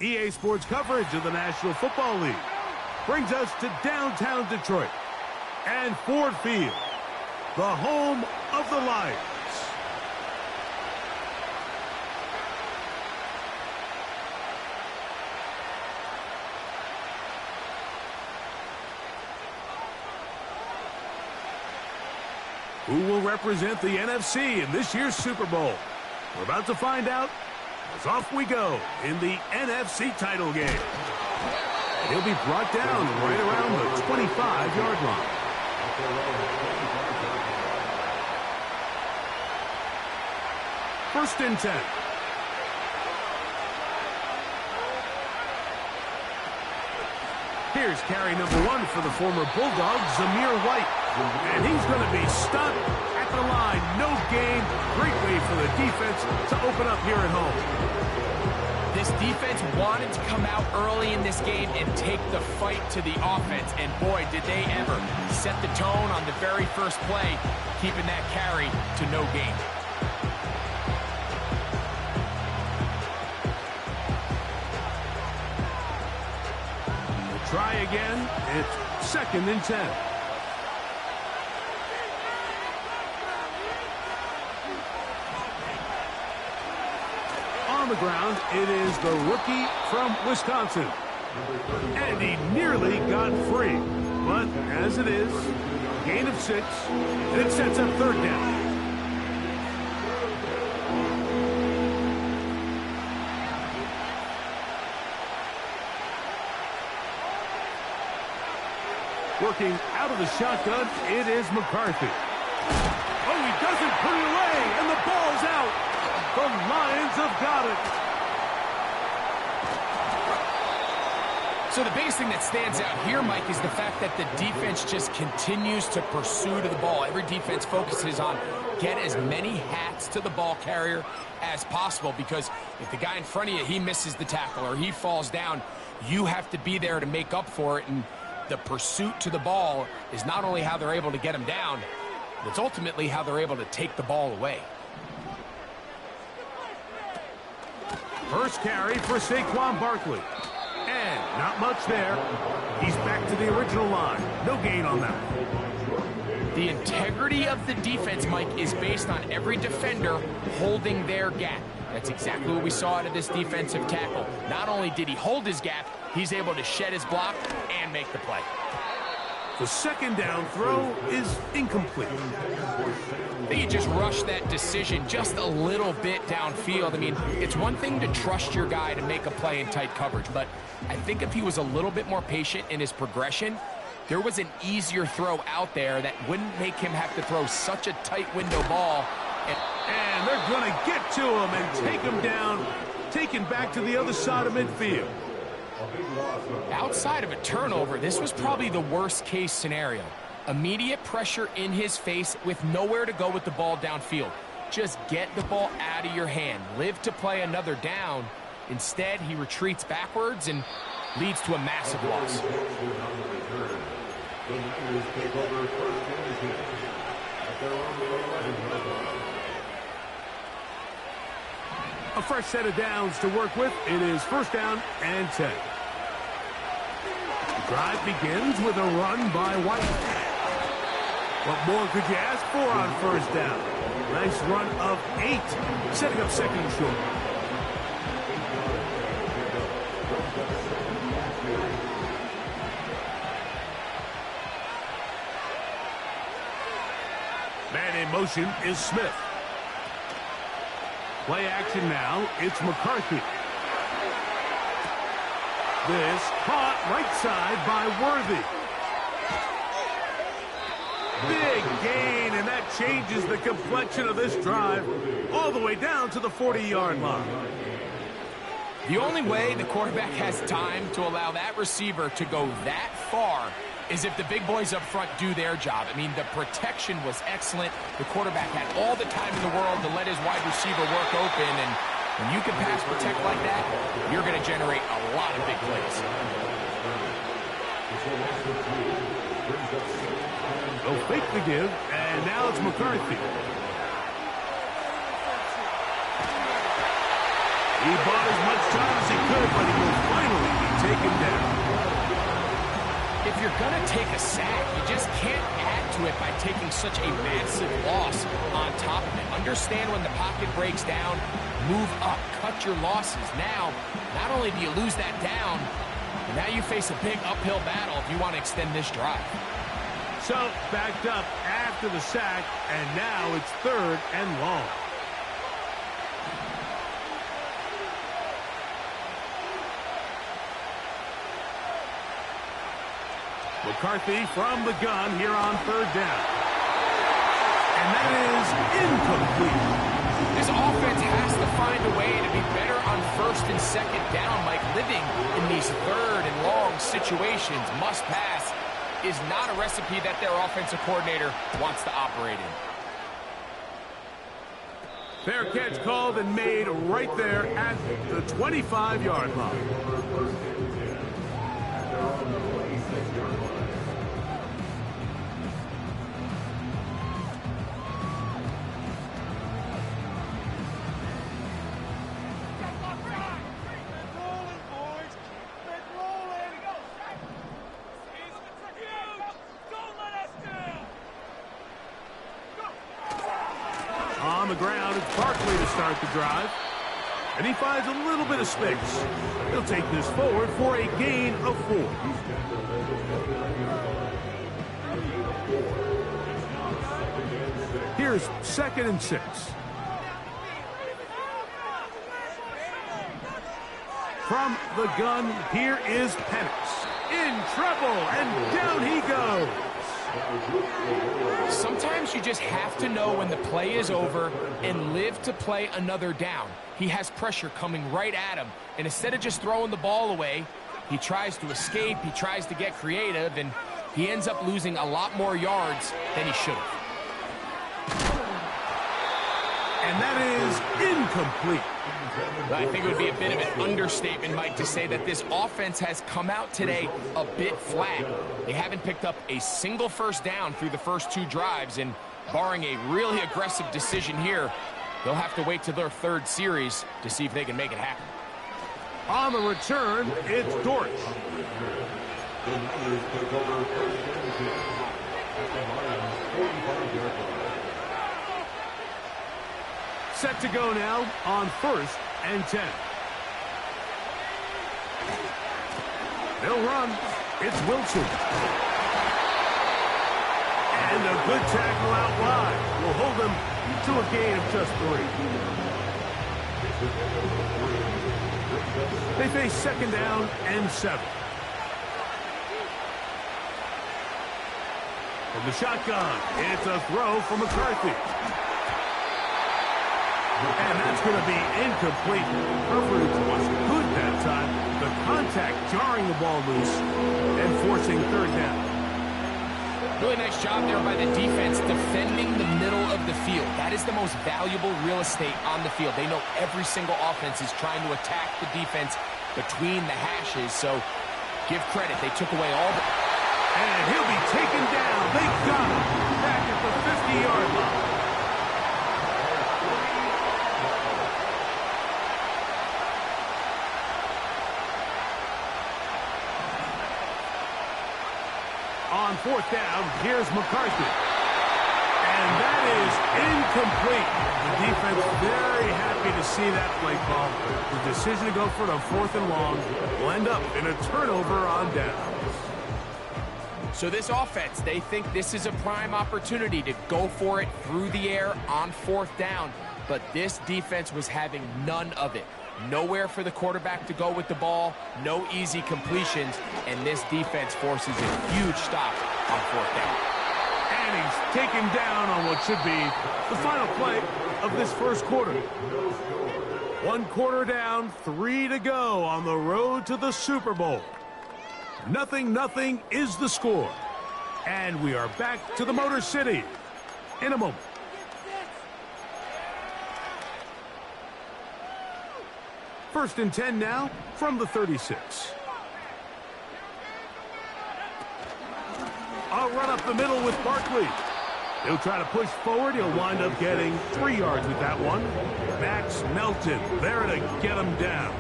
EA Sports coverage of the National Football League brings us to downtown Detroit and Ford Field, the home of the Lions. Who will represent the NFC in this year's Super Bowl? We're about to find out as off we go in the NFC title game. And he'll be brought down right around the 25-yard line. First and 10. Here's carry number 1 for the former Bulldog, Zamir White. And he's going to be stuck at the line. No gain. Great way for the defense to open up here at home. This defense wanted to come out early in this game and take the fight to the offense. And boy, did they ever set the tone on the very first play, keeping that carry to no gain. Try again. It's second and 10. On the ground, it is the rookie from Wisconsin. And he nearly got free. But as it is, gain of 6, and it sets up third down. Working out of the shotgun, it is McCarthy. Oh, he doesn't put it away, and the ball's out. The Lions have got it. So the biggest thing that stands out here, Mike, is the fact that the defense just continues to pursue to the ball. Every defense focuses on get as many hats to the ball carrier as possible, because if the guy in front of you, he misses the tackle or he falls down, you have to be there to make up for it. And the pursuit to the ball is not only how they're able to get him down, it's ultimately how they're able to take the ball away. First carry for Saquon Barkley. And not much there. He's back to the original line. No gain on that one. The integrity of the defense, Mike, is based on every defender holding their gap. That's exactly what we saw out of this defensive tackle. Not only did he hold his gap, he's able to shed his block and make the play. The second down throw is incomplete. I think he just rushed that decision just a little bit downfield. I mean, it's one thing to trust your guy to make a play in tight coverage, but I think if he was a little bit more patient in his progression, there was an easier throw out there that wouldn't make him have to throw such a tight window ball. And they're going to get to him and take him down, taken back to the other side of midfield. Outside of a turnover, this was probably the worst-case scenario. Immediate pressure in his face with nowhere to go with the ball downfield. Just get the ball out of your hand. Live to play another down. Instead, he retreats backwards and leads to a massive loss. A fresh set of downs to work with. It is first down and 10. The drive begins with a run by White. What more could you ask for on first down? Nice run of 8, setting up second and short. Man in motion is Smith. Play action now, it's McCarthy. This caught right side by Worthy. Big gain, and that changes the complexion of this drive all the way down to the 40-yard line. The only way the quarterback has time to allow that receiver to go that far is if the big boys up front do their job. I mean, the protection was excellent. The quarterback had all the time in the world to let his wide receiver work open, and when you can pass protect like that, you're going to generate a lot of big plays. They'll fake the give, and now it's McCarthy. He bought as much time as he could good, but he will finally be taken down. If you're going to take a sack, you just can't add to it by taking such a massive loss on top of it. Understand when the pocket breaks down, move up, cut your losses. Now, not only do you lose that down, but now you face a big uphill battle if you want to extend this drive. So, backed up after the sack, and now it's 3rd and long. McCarthy from the gun here on 3rd down. And that is incomplete. This offense has to find a way to be better on 1st and 2nd down, Mike. Living in these 3rd and long situations, must pass, is not a recipe that their offensive coordinator wants to operate in. Fair catch called and made right there at the 25-yard line. On the ground, it's Barkley to start the drive. And he finds a little bit of space. He'll take this forward for a gain of 4. Here's 2nd and 6. From the gun, here is Penix. In trouble, and down he goes. Sometimes you just have to know when the play is over and live to play another down. He has pressure coming right at him, and instead of just throwing the ball away, he tries to escape, he tries to get creative, and he ends up losing a lot more yards than he should have. And that is incomplete. I think it would be a bit of an understatement, Mike, to say that this offense has come out today a bit flat. They haven't picked up a single 1st down through the first 2 drives, and barring a really aggressive decision here, they'll have to wait to their 3rd series to see if they can make it happen. On the return, it's Dortch. Set to go now on 1st and 10. They'll run. It's Wilson. And a good tackle out wide will hold them to a gain of just 3. They face 2nd down and 7. From the shotgun, it's a throw from McCarthy. And that's going to be incomplete. Coverage was good that time. The contact jarring the ball loose and forcing 3rd down. Really nice job there by the defense defending the middle of the field. That is the most valuable real estate on the field. They know every single offense is trying to attack the defense between the hashes, so give credit. They took away all the... And he'll be taken down. They got him back at the 50-yard line. On 4th down, here's McCarthy. And that is incomplete. The defense very happy to see that play call. The decision to go for it on 4th and long will end up in a turnover on downs. So this offense, they think this is a prime opportunity to go for it through the air on 4th down. But this defense was having none of it. Nowhere for the quarterback to go with the ball, no easy completions, and this defense forces a huge stop on 4th down. And he's taken down on what should be the final play of this 1st quarter. 1 quarter down, 3 to go on the road to the Super Bowl. 0-0 is the score. And we are back to the Motor City in a moment. First and 10 now from the 36. A run up the middle with Barkley. He'll try to push forward. He'll wind up getting 3 yards with that one. Max Melton there to get him down.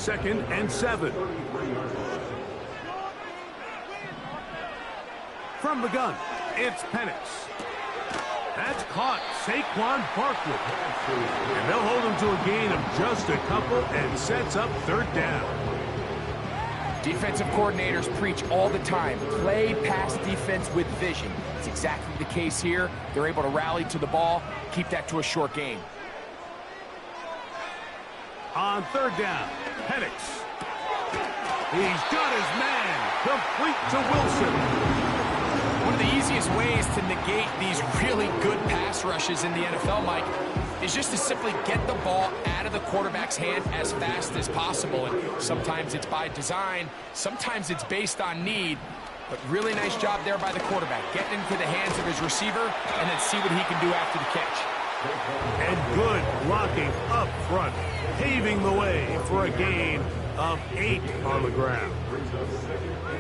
2nd and 7. From the gun, it's Penix. That's caught. Saquon Barkley. And they'll hold him to a gain of just a couple and sets up 3rd down. Defensive coordinators preach all the time, play pass defense with vision. It's exactly the case here. They're able to rally to the ball, keep that to a short gain. On 3rd down, Penix. He's got his man, complete to Wilson. One of the easiest ways to negate these really good pass rushes in the NFL, Mike, is just to simply get the ball out of the quarterback's hand as fast as possible. And sometimes it's by design, sometimes it's based on need. But really nice job there by the quarterback, getting into the hands of his receiver and then see what he can do after the catch. And good blocking up front, paving the way for a gain of 8 on the ground.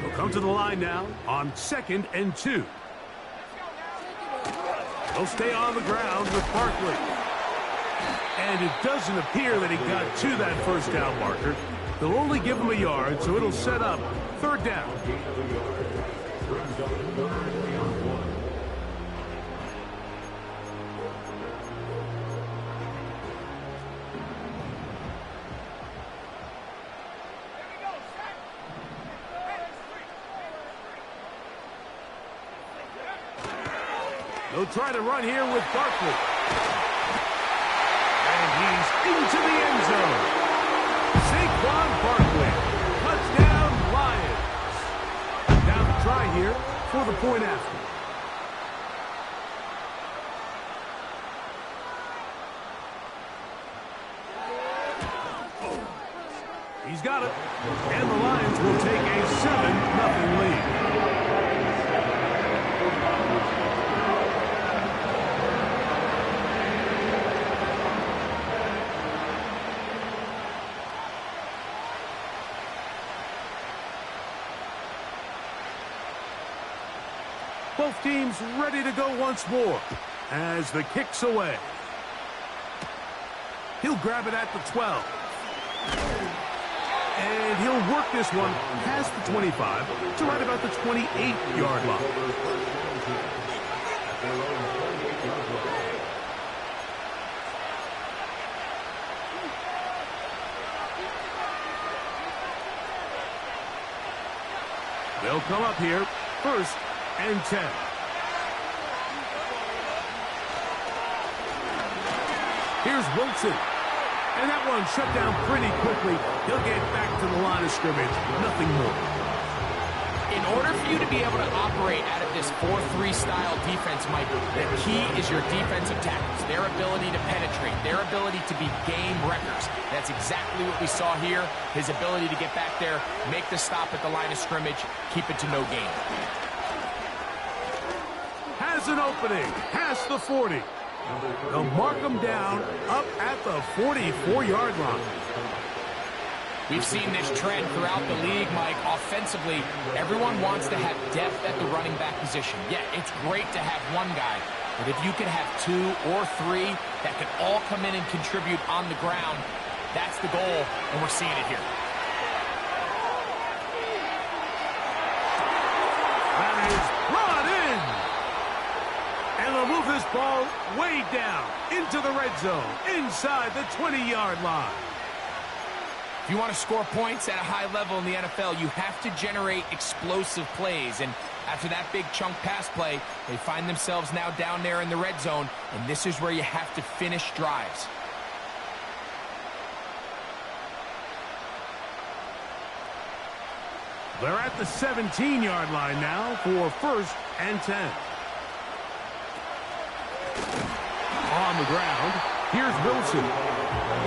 We'll come to the line now on 2nd and 2. He'll stay on the ground with Barkley. And it doesn't appear that he got to that 1st down marker. They'll only give him a yard, so it'll set up 3rd down. They'll try to run here with Barkley. And he's into the end zone. Saquon Barkley. Touchdown, Lions. Now the try here for the point after. He's got it. And the Lions will take a 7-0 lead. Both teams ready to go once more as the kick's away. He'll grab it at the 12. And he'll work this one past the 25 to right about the 28-yard line. They'll come up here, 1st and 10. Here's Wilson. And that one shut down pretty quickly. He'll get back to the line of scrimmage. Nothing more. In order for you to be able to operate out of this 4-3 style defense, Mike, the key is your defensive tackles, their ability to penetrate, their ability to be game wreckers. That's exactly what we saw here. His ability to get back there, make the stop at the line of scrimmage, keep it to no gain. Has an opening past the 40. They'll mark him down up at the 44-yard line. We've seen this trend throughout the league, Mike. Offensively, everyone wants to have depth at the running back position. Yeah, it's great to have one guy, but if you can have 2 or 3 that can all come in and contribute on the ground, that's the goal, and we're seeing it here. That is brought in. And they'll move this ball way down into the red zone, inside the 20-yard line. If you want to score points at a high level in the NFL, you have to generate explosive plays. And after that big chunk pass play, they find themselves now down there in the red zone, and this is where you have to finish drives. They're at the 17-yard line now for 1st and 10. On the ground, here's Wilson.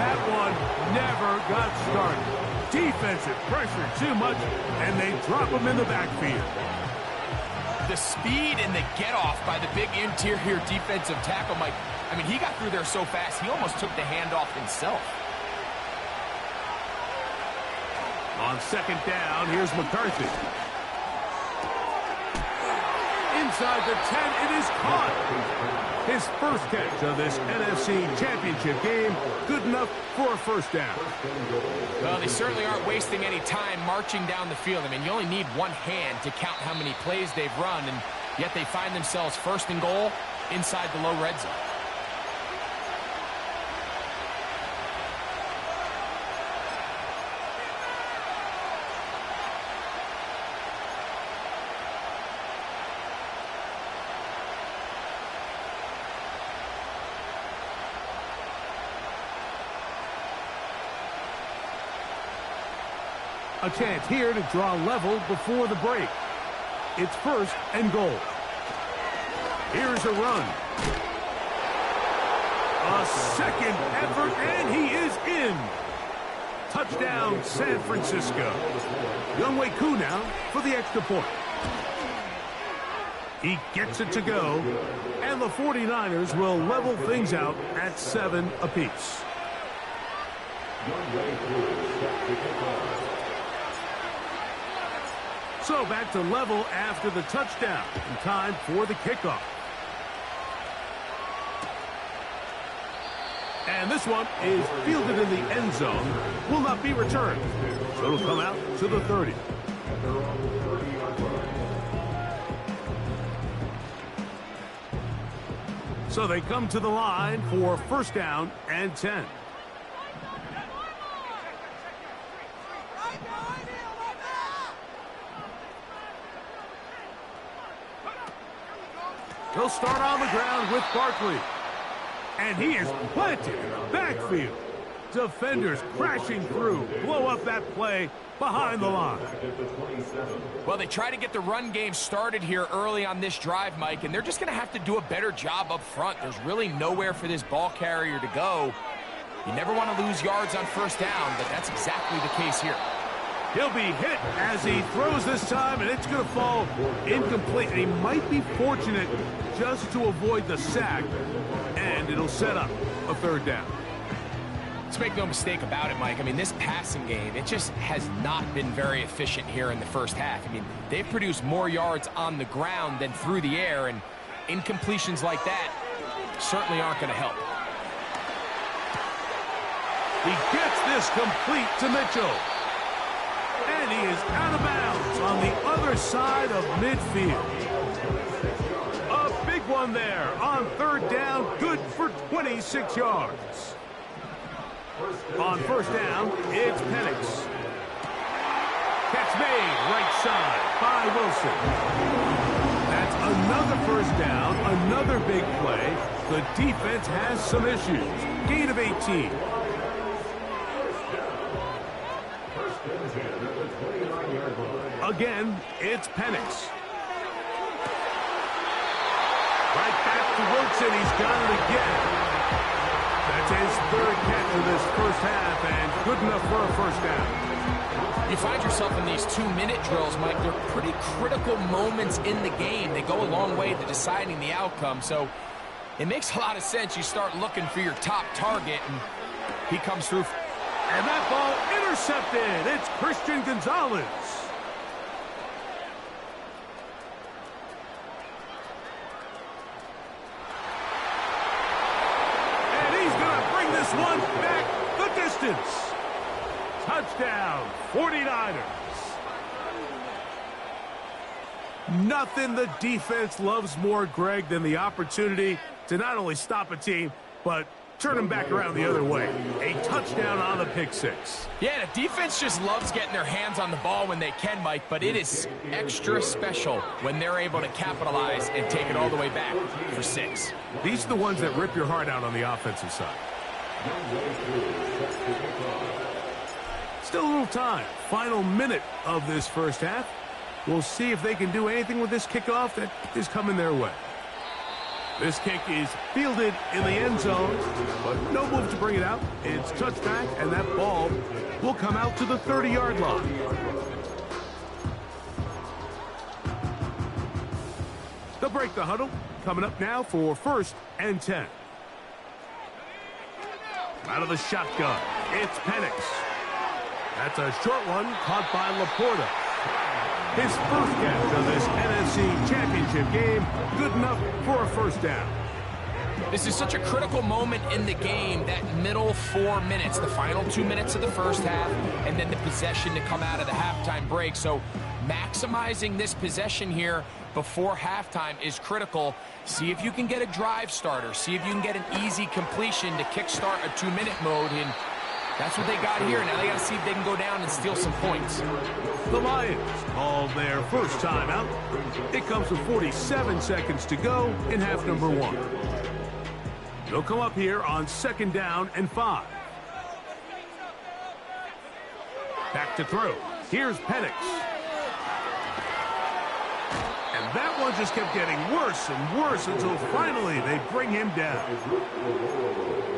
That one never got started. Defensive pressure too much, and they drop him in the backfield. The speed and the get-off by the big interior defensive tackle, Mike. I mean, he got through there so fast, he almost took the handoff himself. On 2nd down, here's McCarthy. In inside the 10. It is caught. His first catch of this NFC Championship game. Good enough for a first down. Well, they certainly aren't wasting any time marching down the field. I mean, you only need one hand to count how many plays they've run, and yet they find themselves first and goal inside the low red zone. A chance here to draw level before the break. It's first and goal. Here's a run. A second effort, and he is in. Touchdown, San Francisco. Younghoe Koo now for the extra point. He gets it to go, and the 49ers will level things out at 7 apiece. So back to level after the touchdown. And time for the kickoff. And this one is fielded in the end zone. Will not be returned. So it'll come out to the 30. So they come to the line for first down and 10. He'll start on the ground with Barkley. And he is planted in the backfield. Defenders crashing through. Blow up that play behind the line. Well, they try to get the run game started here early on this drive, Mike, and they're just going to have to do a better job up front. There's really nowhere for this ball carrier to go. You never want to lose yards on first down, but that's exactly the case here. He'll be hit as he throws this time, and it's going to fall incomplete. And he might be fortunate just to avoid the sack, and it'll set up a third down. Let's make no mistake about it, Mike. I mean, this passing game, it just has not been very efficient here in the first half. I mean, they've produced more yards on the ground than through the air, and incompletions like that certainly aren't going to help. He gets this complete to Mitchell. And he is out of bounds on the other side of midfield. A big one there on third down, good for 26 yards. On first down, it's Penix. Catch made right side by Wilson. That's another first down, another big play. The defense has some issues. Gain of 18. Again, it's Penix. Right back to Wilson. He's got it again. That's his third catch of this first half, and good enough for a first down. You find yourself in these 2-minute drills, Mike. They're pretty critical moments in the game. They go a long way to deciding the outcome, so it makes a lot of sense. You start looking for your top target, and he comes through. And that ball intercepted. It's Christian Gonzalez. And he's going to bring this one back the distance. Touchdown, 49ers. Nothing the defense loves more, Greg, than the opportunity to not only stop a team, but turn them back around the other way. A touchdown on the pick six. Yeah, the defense just loves getting their hands on the ball when they can, Mike, but it is extra special when they're able to capitalize and take it all the way back for 6. These are the ones that rip your heart out on the offensive side. Still a little time. Final minute of this first half. We'll see if they can do anything with this kickoff that is coming their way. This kick is fielded in the end zone, but no move to bring it out. It's touchback, and that ball will come out to the 30-yard line. They'll break the huddle. Coming up now for first and 10. Out of the shotgun, it's Penix. That's a short one caught by Laporta. His first catch of this NFC Championship game, good enough for a first down. This is such a critical moment in the game, that middle 4 minutes, the final 2 minutes of the first half, and then the possession to come out of the halftime break. So maximizing this possession here before halftime is critical. See if you can get a drive starter. See if you can get an easy completion to kickstart a 2-minute mode, and that's what they got here. Now they got to see if they can go down and steal some points. The Lions called their first timeout. It comes with 47 seconds to go in half number 1. They'll come up here on 2nd down and 5. Back to throw. Here's Penix. And that one just kept getting worse and worse until finally they bring him down.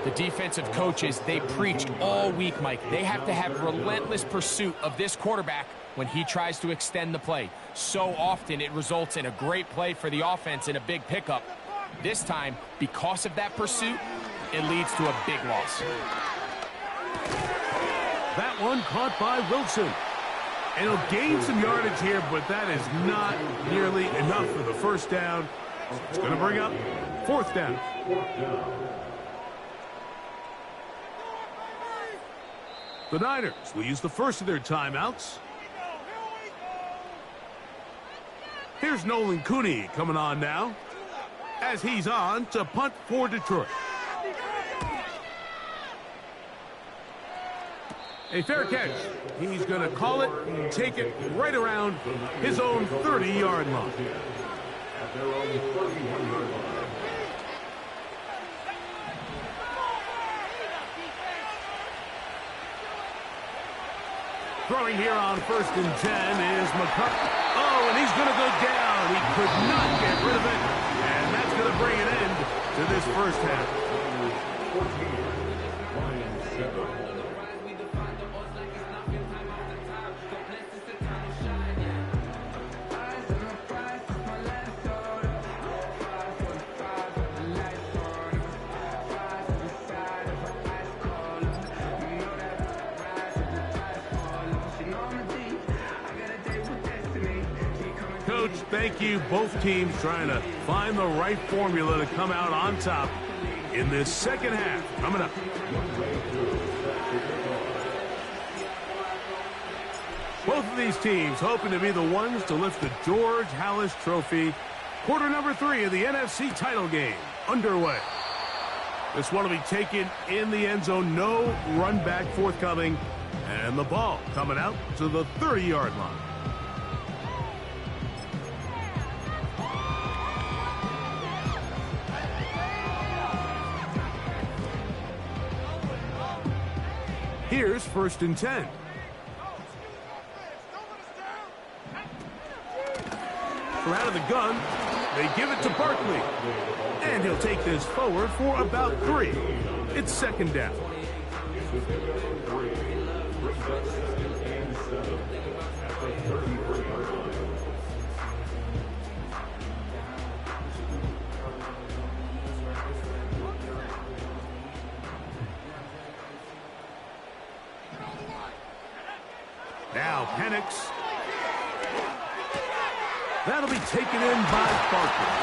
The defensive coaches, they preached all week, Mike. They have to have relentless pursuit of this quarterback when he tries to extend the play. So often it results in a great play for the offense and a big pickup. This time, because of that pursuit, it leads to a big loss. That one caught by Wilson. And he'll gain some yardage here, but that is not nearly enough for the first down. It's going to bring up 4th down. The Niners will use the first of their timeouts. Here's Nolan Cooney coming on now, as he's on to punt for Detroit. A fair catch. He's going to call it and take it right around his own 30-yard line. Throwing here on 1st and 10 is McCarthy. Oh, and he's going to go down. He could not get rid of it. And that's going to bring an end to this first half. Coach, thank you. Both teams trying to find the right formula to come out on top in this second half. Coming up. Both of these teams hoping to be the ones to lift the George Halas Trophy. Quarter number 3 of the NFC title game underway. This one will be taken in the end zone. No run back forthcoming. And the ball coming out to the 30-yard line. Here's 1st and 10. From out of the gun, they give it to Barkley. And he'll take this forward for about 3. It's 2nd down. Now Penix. That'll be taken in by Barkley.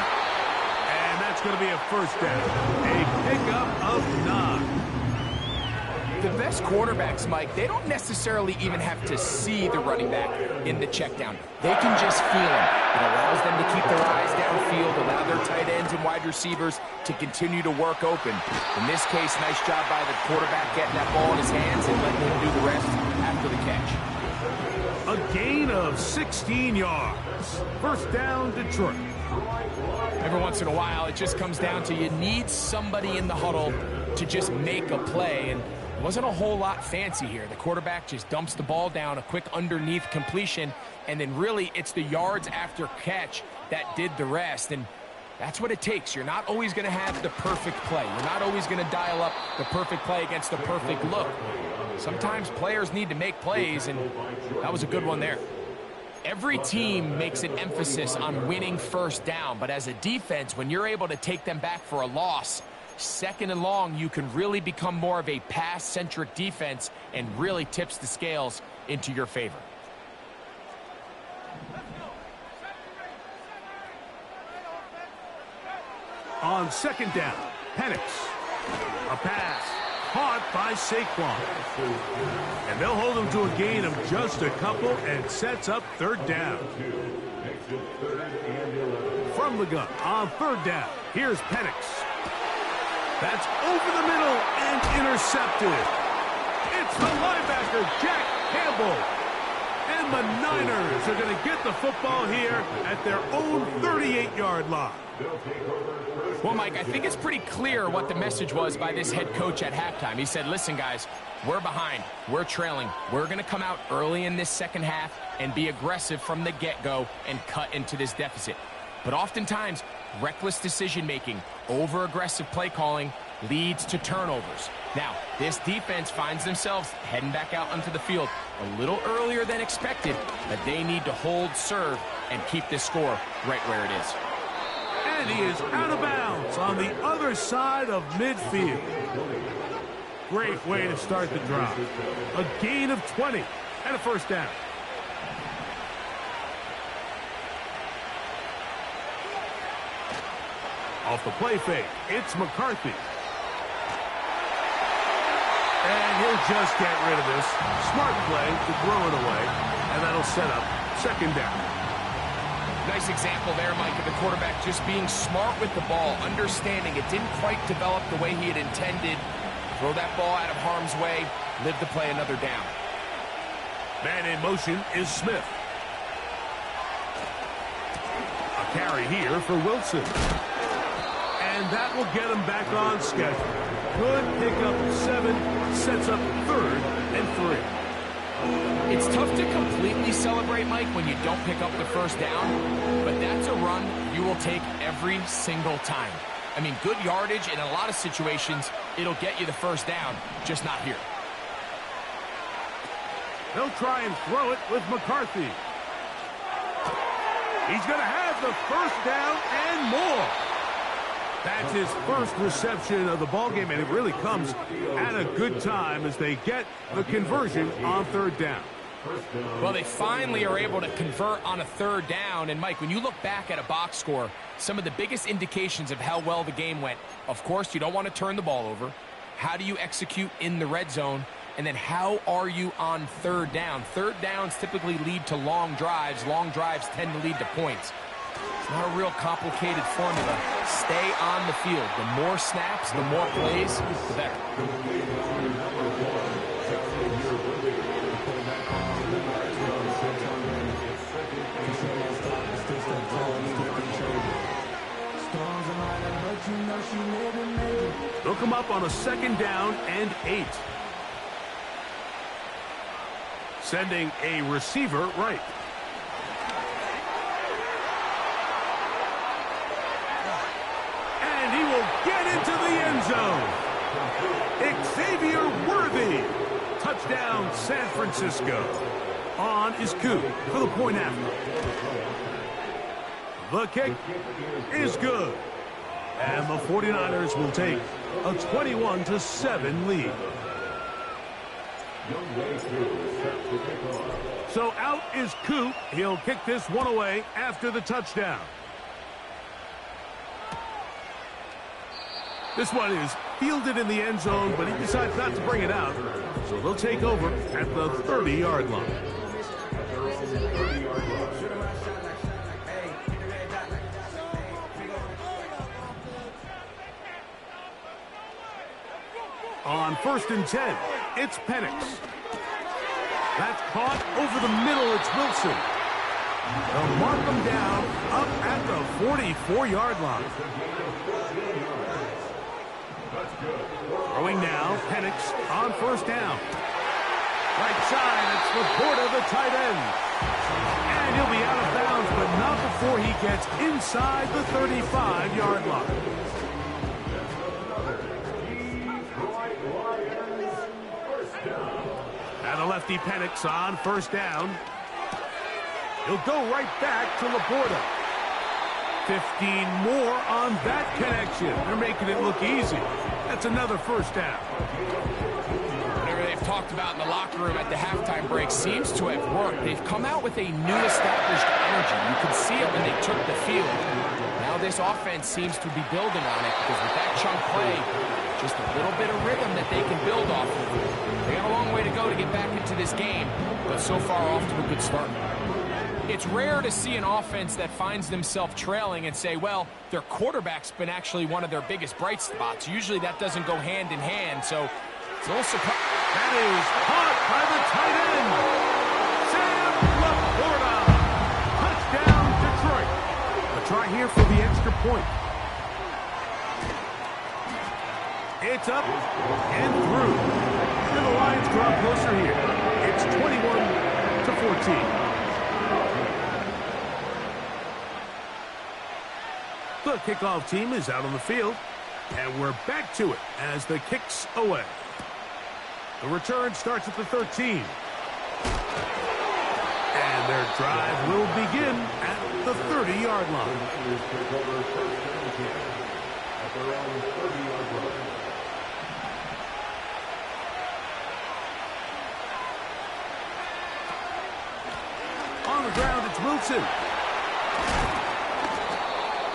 And that's going to be a first down. A pickup of 9. The best quarterbacks, Mike, they don't necessarily even have to see the running back in the check down. They can just feel him. It allows them to keep their eyes downfield, allow their tight ends and wide receivers to continue to work open. In this case, nice job by the quarterback getting that ball in his hands and letting him do the rest after the catch. A gain of 16 yards. First down, Detroit. Every once in a while, it just comes down to you need somebody in the huddle to just make a play, and it wasn't a whole lot fancy here. The quarterback just dumps the ball down, a quick underneath completion, and then really it's the yards after catch that did the rest, and that's what it takes. You're not always going to have the perfect play. You're not always going to dial up the perfect play against the perfect look. Sometimes players need to make plays, and that was a good one there. Every team makes an emphasis on winning first down, but as a defense, when you're able to take them back for a loss, 2nd and long, you can really become more of a pass-centric defense and really tips the scales into your favor. On second down, Penix. A pass caught by Saquon. And they'll hold him to a gain of just a couple and sets up third down. From the gun on third down, here's Penix. That's over the middle and intercepted. It's the linebacker, Jack Campbell. And the Niners are going to get the football here at their own 38-yard line. Well, Mike, I think it's pretty clear what the message was by this head coach at halftime. He said, listen, guys, we're behind. We're trailing. We're going to come out early in this second half and be aggressive from the get-go and cut into this deficit. But oftentimes, reckless decision-making, over-aggressive play calling leads to turnovers. Now, this defense finds themselves heading back out onto the field a little earlier than expected, but they need to hold serve and keep this score right where it is. And he is out of bounds on the other side of midfield. Great way to start the drive. A gain of 20 and a first down. Off the play fake, it's McCarthy. And he'll just get rid of this. Smart play to throw it away, and that'll set up second down. Nice example there, Mike, of the quarterback just being smart with the ball, understanding it didn't quite develop the way he had intended. Throw that ball out of harm's way, live to play another down. Man in motion is Smith. A carry here for Wilson. And that will get him back on schedule. Good pickup 7, sets up third and 3. It's tough to completely celebrate, Mike, when you don't pick up the first down, but that's a run you will take every single time. I mean, good yardage in a lot of situations, it'll get you the first down, just not here. They'll try and throw it with McCarthy. He's going to have the first down and more. That's his first reception of the ballgame, and it really comes at a good time as they get the conversion on third down. Well, they finally are able to convert on a third down. And, Mike, when you look back at a box score, some of the biggest indications of how well the game went, of course, you don't want to turn the ball over. How do you execute in the red zone? And then how are you on third down? Third downs typically lead to long drives. Long drives tend to lead to points. It's not a real complicated formula. Stay on the field. The more snaps, the more plays, the better. They'll come up on a second down and 8. Sending a receiver right. And he will get into the end zone. Xavier Worthy. Touchdown, San Francisco. On is Coop for the point after. The kick is good. And the 49ers will take a 21-7 lead. So out is Coop. He'll kick this one away after the touchdown. This one is fielded in the end zone, but he decides not to bring it out. So they'll take over at the 30-yard line. On 1st and 10, it's Penix. That's caught over the middle. It's Wilson. They'll mark him down up at the 44-yard line. Throwing now, Penix on 1st down. Right side, it's Laporta, the tight end. And he'll be out of bounds, but not before he gets inside the 35-yard line. And the lefty Penix on 1st down. He'll go right back to Laporta. 15 more on that connection. They're making it look easy. That's another 1st down. Whatever they've talked about in the locker room at the halftime break seems to have worked. They've come out with a new established energy. You could see it when they took the field. Now how this offense seems to be building on it, because with that chunk play, just a little bit of rhythm that they can build off of. They got a long way to go to get back into this game, but so far off to a good start. It's rare to see an offense that finds themselves trailing and say, well, their quarterback's been actually one of their biggest bright spots. Usually that doesn't go hand in hand, so it's a little surprising. That is caught by the tight end, Sam Laporta. Touchdown, Detroit. A try here for the extra point. It's up and through. And the Lions draw closer here. It's 21-14. The kickoff team is out on the field, and we're back to it as the kick's away. The return starts at the 13. And their drive will begin at the 30-yard line. On the ground, it's Wilson.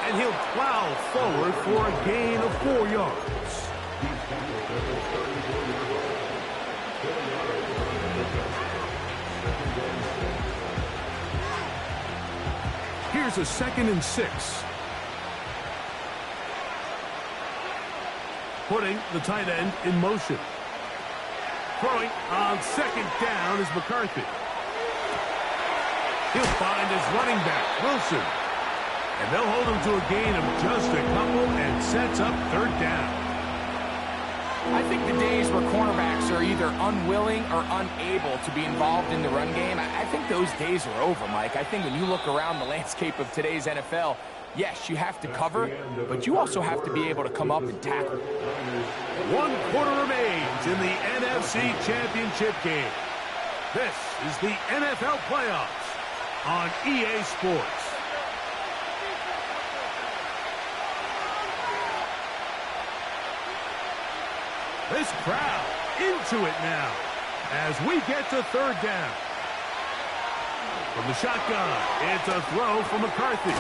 And he'll plow forward for a gain of 4 yards. Here's a 2nd and 6. Putting the tight end in motion. Throwing on 2nd down is McCarthy. He'll find his running back, Wilson. And they'll hold him to a gain of just a couple and sets up 3rd down. I think the days where cornerbacks are either unwilling or unable to be involved in the run game, I think those days are over, Mike. I think when you look around the landscape of today's NFL, yes, you have to cover, but you also have to be able to come up and tackle. 1 quarter remains in the NFC Championship game. This is the NFL playoffs on EA Sports. This crowd into it now as we get to 3rd down. From the shotgun, it's a throw from McCarthy.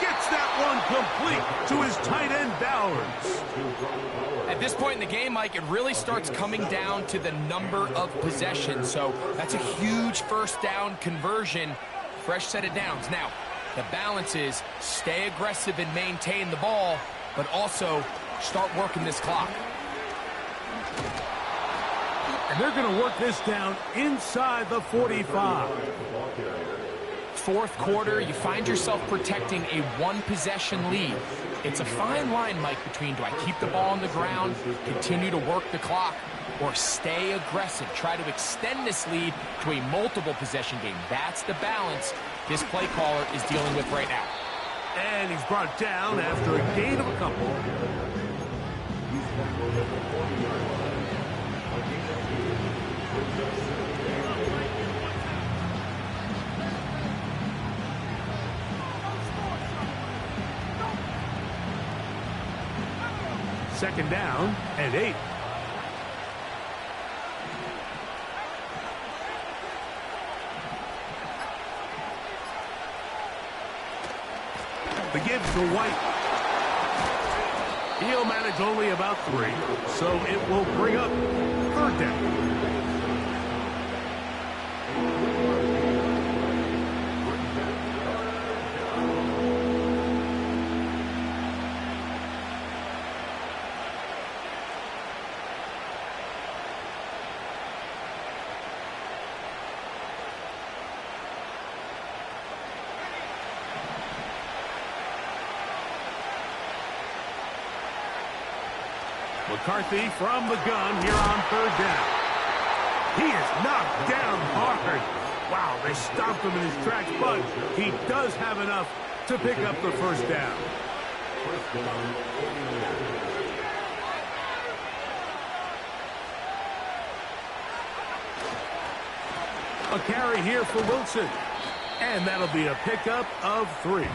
Gets that one complete to his tight end Bowers. At this point in the game, Mike, it really starts coming down to the number of possessions. So that's a huge 1st down conversion. Fresh set of downs. Now, the balance is stay aggressive and maintain the ball, but also start working this clock. And they're going to work this down inside the 45. 4th quarter, you find yourself protecting a 1-possession lead. It's a fine line, Mike, between do I keep the ball on the ground, continue to work the clock, or stay aggressive, try to extend this lead to a multiple-possession game. That's the balance this play caller is dealing with right now. And he's brought down after a gain of a couple. Second down and 8. The give to White. He'll manage only about 3, so it will bring up 3rd down. McCarthy from the gun here on 3rd down. He is knocked down hard. Wow, they stopped him in his tracks, but he does have enough to pick up the 1st down. A carry here for Wilson. And that'll be a pickup of 3.